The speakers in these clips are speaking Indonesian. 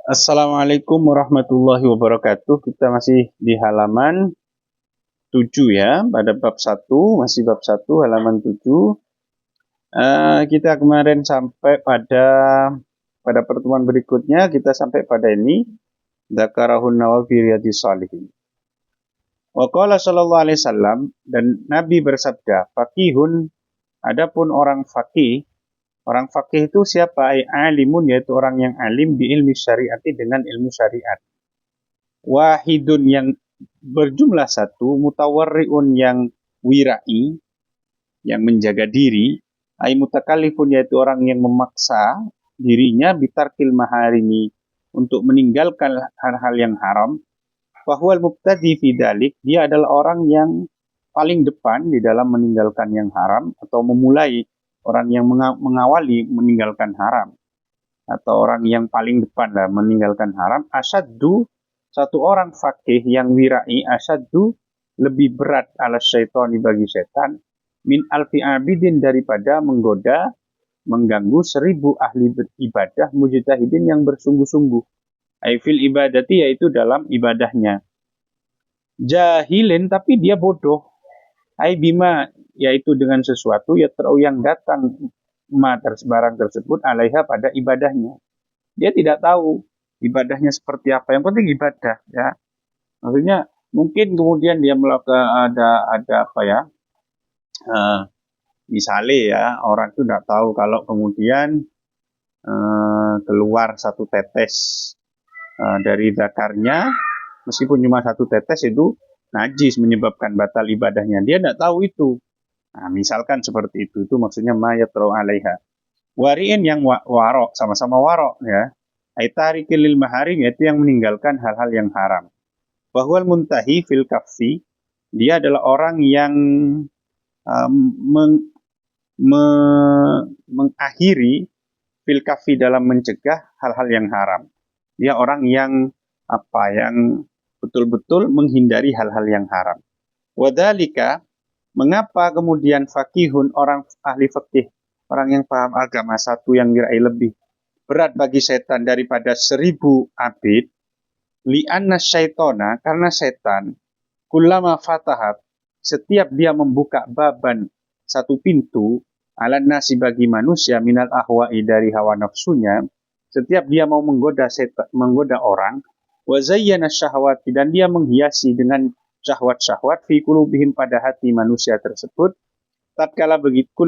Assalamualaikum warahmatullahi wabarakatuh. Kita masih di halaman 7 ya, pada bab 1, masih bab 1 halaman 7. Kita kemarin sampai pada pertemuan berikutnya kita sampai pada ini. Dzakarahun Nawawi fi Riyadhis Shalihin. Wa qala sallallahu alaihi wasallam, dan Nabi bersabda, faqihun, adapun orang faqih. Orang fakih itu siapa? Alimun, yaitu orang yang alim bi ilmi syariati, dengan ilmu syariat. Wahidun, yang berjumlah satu. Mutawarriun, yang wirai, yang menjaga diri. Ai mutakallifun, yaitu orang yang memaksa dirinya bitarkil maharimi, untuk meninggalkan hal-hal yang haram. Fahuwal mubtadi fi dzalik, dia adalah orang yang paling depan di dalam meninggalkan yang haram, atau memulai orang yang mengawali meninggalkan haram, atau orang yang paling depan lah meninggalkan haram. Asyaddu, satu orang fakih yang wirai, asyaddu, lebih berat ala syaitani, bagi setan, min alfi abidin, daripada menggoda, mengganggu 1000 ahli beribadah, mujtahidin, yang bersungguh-sungguh. Aifil ibadati, yaitu dalam ibadahnya. Jahilin, tapi dia bodoh. Ai bima, yaitu dengan sesuatu ya terau yang datang barang tersebut alaiha, pada ibadahnya. Dia tidak tahu ibadahnya seperti apa, yang penting ibadah ya. Maksudnya mungkin kemudian dia melakukan ada apa ya, misalnya ya, orang itu tidak tahu kalau kemudian keluar satu tetes dari zakarnya, meskipun cuma satu tetes, itu najis, menyebabkan batal ibadahnya. Dia tidak tahu itu. Nah, misalkan seperti itu maksudnya mayatro alaiha. Wariin, yang warok, sama-sama warok ya. Aitarikil lil maharim, yaitu yang meninggalkan hal-hal yang haram. Bahwal muntahi fil kaffi, dia adalah orang yang mengakhiri fil kaffi, dalam mencegah hal-hal yang haram. Dia orang yang yang betul-betul menghindari hal-hal yang haram. Wadhalika, mengapa kemudian fakihun, orang ahli fikih, orang yang paham agama, satu yang wirai, lebih berat bagi setan daripada 1000 abid. Li'anna syaitona, karena setan, kullama fatahat, setiap dia membuka baban, satu pintu, alan nasi, bagi manusia, minal ahwa'i, dari hawa nafsunya, setiap dia mau menggoda orang, wa zayyana syahwati, dan dia menghiasi dengan syahwat-syahwat, fi qulubihim, pada hati manusia tersebut. Tatkala begitu,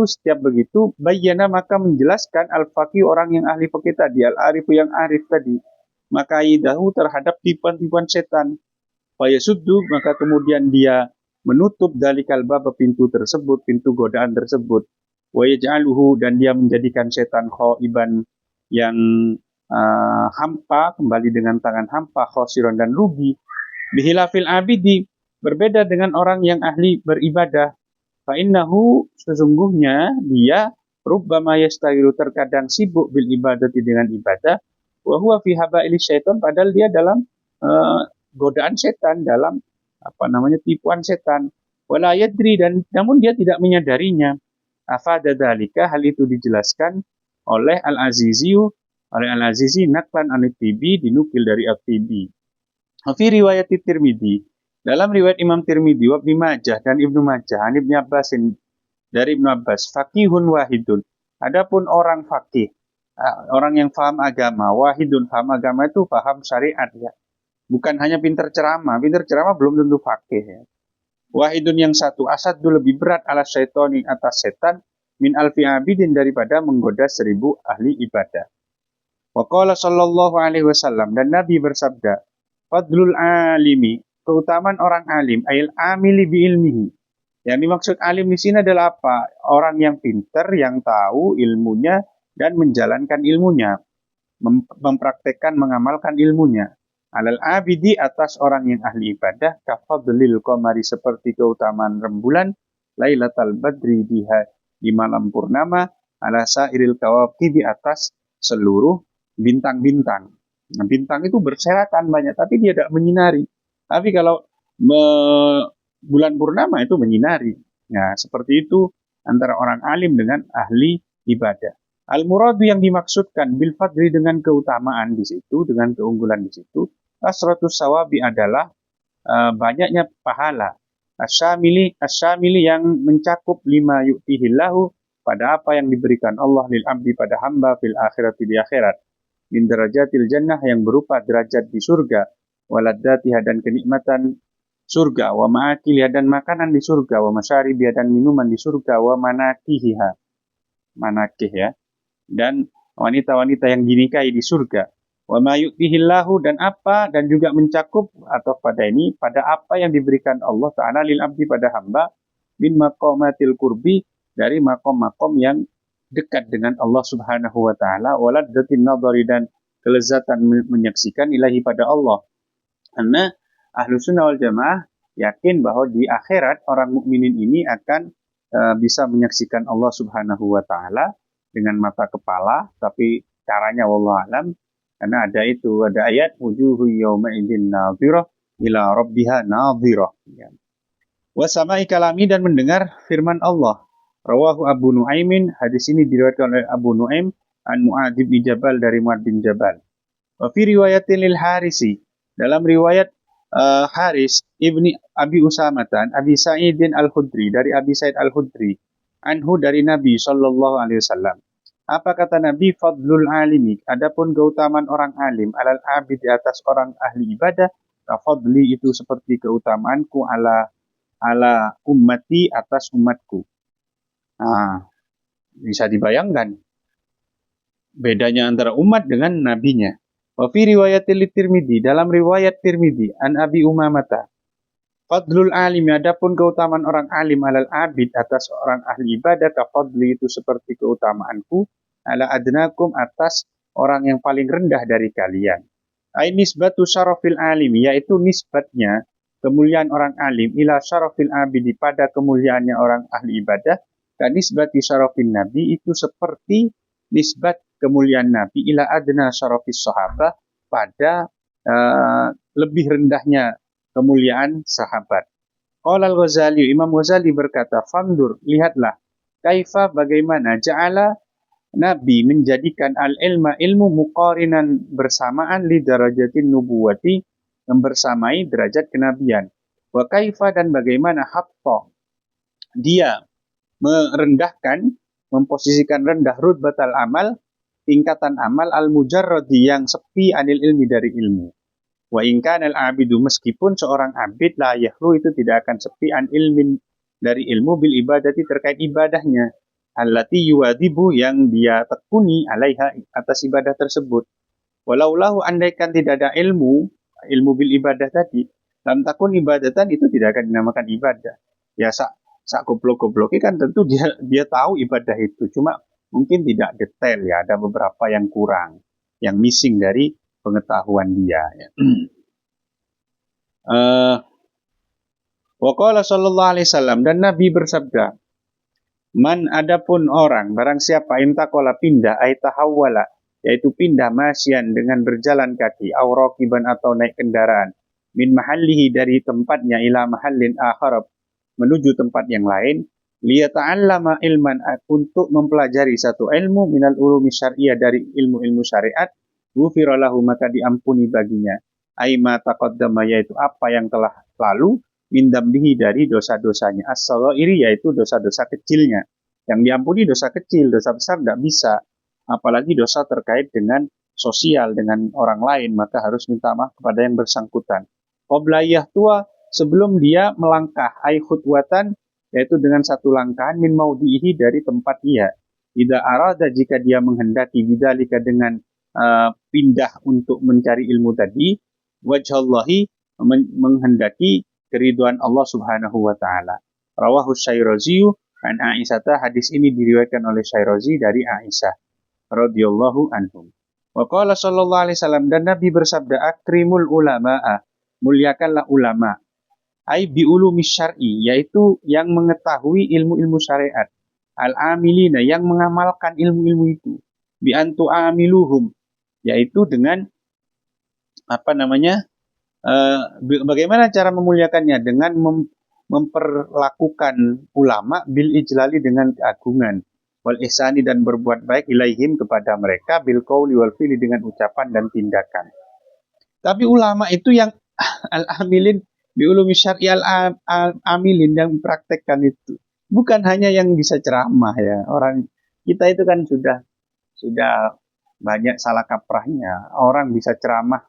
setiap begitu, bayyana, maka menjelaskan al-faqih, orang yang ahli fikih tadi, al-arifu, yang arif tadi, maka idahu, terhadap tipuan-tipuan setan. Fayasuddu, maka kemudian dia menutup dalikal bab, pintu tersebut, pintu godaan tersebut. Wa yaj'aluhu, dan dia menjadikan setan khaiban, yang hampa, kembali dengan tangan hampa, khosiron, dan rugi. Bihilafil abidi, berbeda dengan orang yang ahli beribadah. Fa'innahu, sesungguhnya dia rubbama yastawiru, terkadang sibuk bil ibadati, dengan ibadah, wa huwa fi habaili syaitan, padahal dia dalam godaan setan, dalam tipuan setan. Wala yadri, dan namun dia tidak menyadarinya. Afada dzalika, hal itu dijelaskan oleh Al-Azizi naklan an-Tibi, dinukil dari At-Tibi. Fi riwayat Tirmidzi, dalam riwayat Imam Tirmidzi, wa Ibnu Majah, dan Ibnu Majah, an Ibnu Abbasin, dari Ibnu Abbas, faqihun wahidun, adapun orang faqih, orang yang paham agama, wahidun, paham agama itu paham syariat ya. Bukan hanya pintar ceramah belum tentu faqih ya. Wahidun, yang satu, asaddu, lebih berat, ala syaitani, atas setan, min alfi abidin, daripada menggoda 1000 ahli ibadah. Wa qala sallallahu alaihi wasallam, dan Nabi bersabda, fadlul alimi, keutamaan orang alim, ail amili bi ilmihi. Yang dimaksud alim di sini adalah apa? Orang yang pintar, yang tahu ilmunya dan menjalankan ilmunya, mempraktekkan, mengamalkan ilmunya. Alal abidi, atas orang yang ahli ibadah, kafadlil qamari, seperti keutamaan rembulan, lailatal badri, di malam purnama, ala sairil kawaqibi, atas seluruh bintang-bintang. Nah, bintang itu berserakan banyak, tapi dia tidak menyinari. Tapi kalau bulan purnama itu menyinari. Nah, seperti itu antara orang alim dengan ahli ibadah. Al-muradu yang dimaksudkan bil fadli dengan keutamaan di situ, dengan keunggulan di situ, kasratus sawabi adalah banyaknya pahala. Asyamili yang mencakup lima yu'tihillahu pada apa yang diberikan Allah lil abdi pada hamba fil akhirati di akhirat. Min darajatil jannah yang berupa derajat di surga, waladatiha dan kenikmatan surga, wa ma'akiliha dan makanan di surga, wa masyaribiha dan minuman di surga, wa manakihiha, manakih ya, dan wanita-wanita yang dinikahi di surga. Wa ma yu'tihillahu dan apa dan juga mencakup atau pada ini pada apa yang diberikan Allah Ta'ala lil abdi pada hamba min maqamatil qurbi dari makom-makom yang dekat dengan Allah Subhanahu wa Ta'ala, waladzatin nadhari dan kelezatan menyaksikan ilahi pada Allah. Karena ahlu sunnah wal jamaah yakin bahwa di akhirat orang mukminin ini akan bisa menyaksikan Allah Subhanahu wa Ta'ala dengan mata kepala, tapi caranya wallahu alam. Karena ada ayat wujuhu yawma idzin nadhirah ila rabbiha nadhirah. Wa sama'i kalami dan mendengar firman Allah. Rawahu Abu Nuaimin, hadis ini diriwayatkan oleh Abu Nuaim an Mu'adz bin Jabal dari Mu'adz bin Jabal. Wa fi riwayatin lil Harisi, dalam riwayat Haris ibni Abi Usamatan Abi Sa'idin Al-Khudri dari Abi Sa'id Al-Khudri anhu dari Nabi sallallahu alaihi wasallam. Apa kata Nabi? Fadlul alimi, adapun keutamaan orang alim alal abid di atas orang ahli ibadah, fadli itu seperti keutamaanku ala ummati atas umatku. Nah, bisa dibayangkan bedanya antara umat dengan nabinya. Wa fi riwayatil Tirmidzi, dalam riwayat Tirmidzi an Abi Umamata, fadlul alimi, adapun keutamaan orang alim alal abid atas orang ahli ibadah, ka fadli itu seperti keutamaanku ala adnakum atas orang yang paling rendah dari kalian. Ai nisbatu syarafil alimi, yaitu nisbatnya kemuliaan orang alim ila syarafil abidi pada kemuliaannya orang ahli ibadah, kan nisbati syarafin nabi itu seperti nisbat kemuliaan nabi ila adna syarafis sahabah pada lebih rendahnya kemuliaan sahabat. Qala al-Ghazali, Imam Ghazali berkata, fandur, lihatlah, kaifa bagaimana ja'ala Nabi menjadikan al-ilma ilmu muqarinan bersamaan li darajatin nubuwati yang bersamai derajat kenabian. Wa kaifa dan bagaimana hatta dia merendahkan, memposisikan rendah rutbatal amal, tingkatan amal al-mujarradi yang sepi anil ilmi dari ilmu. Wa in kana al-abidu, meskipun seorang abid la yahlu itu tidak akan sepi an ilmin dari ilmu bil ibadati terkait ibadahnya. Allati yuwadibu yang dia tekuni alaiha atas ibadah tersebut. Walaulahu andaikan tidak ada ilmu bil ibadah tadi, lam takun ibadatan itu tidak akan dinamakan ibadah. Ya sak goblok-gobloknya kan tentu dia tahu ibadah itu, cuma mungkin tidak detail ya, ada beberapa yang kurang, yang missing dari pengetahuan dia ya. Wa qala sallallahu alaihi wasallam, dan Nabi bersabda, man adapun orang, barang siapa intakola pindah, aitahawwala, yaitu pindah masyian dengan berjalan kaki, auraqiban atau naik kendaraan, min mahallihi dari tempatnya ila mahallin akhar, menuju tempat yang lain, liyata'allama ilman, untuk mempelajari satu ilmu minal ulumi syariah dari ilmu-ilmu syariat, ghufira lahu maka diampuni baginya, aima taqaddama yaitu apa yang telah lalu, min dambihi dari dosa-dosanya, as-saghairi yaitu dosa-dosa kecilnya. Yang diampuni dosa kecil, dosa besar tidak bisa, apalagi dosa terkait dengan sosial dengan orang lain, maka harus minta maaf kepada yang bersangkutan. Qabla yahtua, sebelum dia melangkah, ai khutwatan yaitu dengan satu langkahan, min maudihi dari tempat ia. Idza arada jika dia menghendaki bidzalika dengan pindah untuk mencari ilmu tadi, wajhallahi menghendaki keriduan Allah Subhanahu wa taala. Rawahu Syairazi an Aisyah, hadis ini diriwayatkan oleh Syairazi dari Aisyah radhiyallahu anhum. Wa qala sallallahu alaihi wasallam, dan Nabi bersabda, akrimul ulama'a, muliakanlah ulama. Ai bi ulumi syar'i, yaitu yang mengetahui ilmu-ilmu syariat. Al-amilina, yang mengamalkan ilmu-ilmu itu. Bi antu amiluhum, yaitu dengan bagaimana cara memuliakannya? Dengan memperlakukan ulama bil ijlali dengan keagungan. wal ihsani dan berbuat baik ilaihim kepada mereka bil qauli wal fi'li dengan ucapan dan tindakan. Tapi ulama itu yang al-amilin bi ulumi syar'i al-amilin yang mempraktekkan itu. Bukan hanya yang bisa ceramah ya. Orang kita itu kan sudah banyak salah kaprahnya. Orang bisa ceramah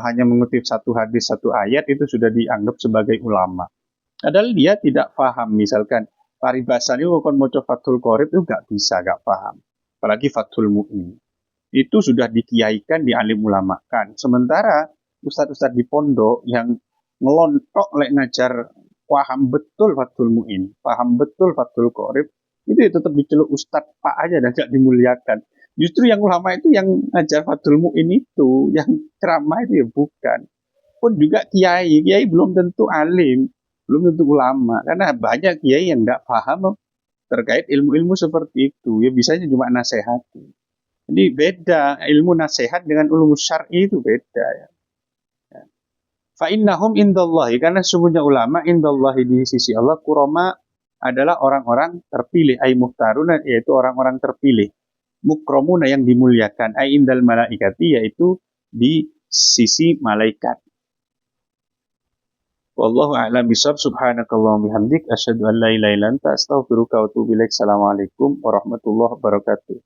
hanya mengutip satu hadis, satu ayat itu sudah dianggap sebagai ulama. Padahal dia tidak paham. Misalkan paribasan itu kon maca Fathul Qorib itu gak bisa, gak paham. Apalagi Fathul Mu'in. Itu sudah dikiaikan, dialim ulamakan. Sementara ustadz-ustadz di pondok yang ngelontok lek ngajar paham betul Fathul Mu'in, paham betul Fathul Qorib, itu ya tetap diceluk ustadz pak aja dan gak dimuliakan. Justru yang ulama itu yang ngajar Fathul Mu'in itu, yang ceramah itu ya bukan. Pun juga kiai belum tentu alim, belum tentu ulama. Karena banyak kiai yang nggak paham terkait ilmu-ilmu seperti itu. Ya bisanya cuma nasihati. Jadi beda ilmu nasihat dengan ilmu syar'i itu beda ya. Fa innahum indallahi, karena sesungguhnya ulama indallahi di sisi Allah kurama adalah orang-orang terpilih, ay muhtaruna yaitu orang-orang terpilih. Mukramuna yang dimuliakan, ay indal malaikati yaitu di sisi malaikat. Wallahu a'lam bishawab. Subhanakallahumma bihamdik asyhadu an la ilaha illa anta astaghfiruka wa atubu ilaik. Assalamualaikum warahmatullahi wabarakatuh.